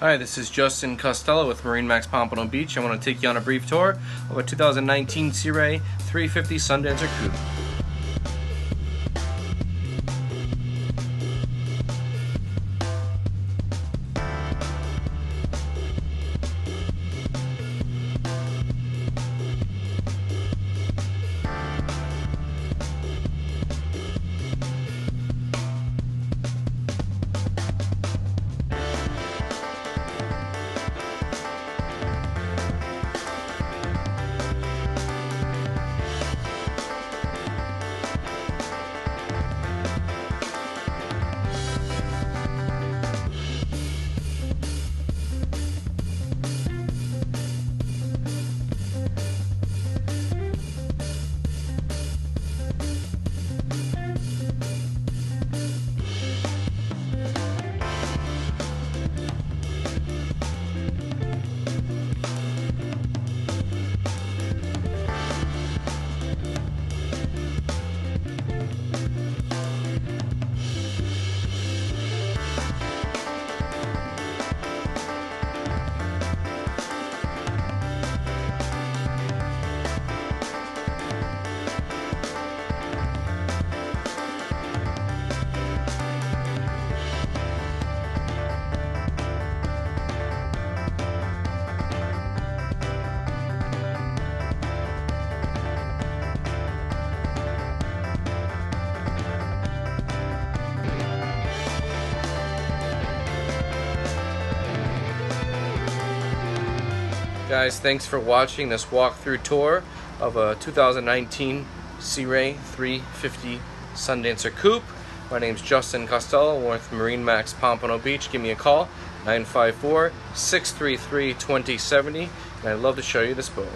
Hi, this is Justin Costello with MarineMax Pompano Beach. I want to take you on a brief tour of a 2019 Sea Ray 350 Sundancer Coupe. Guys, thanks for watching this walkthrough tour of a 2019 Sea Ray 350 Sundancer Coupe. My name's Justin Costello with MarineMax Pompano Beach. Give me a call, 954-633-2070, and I'd love to show you this boat.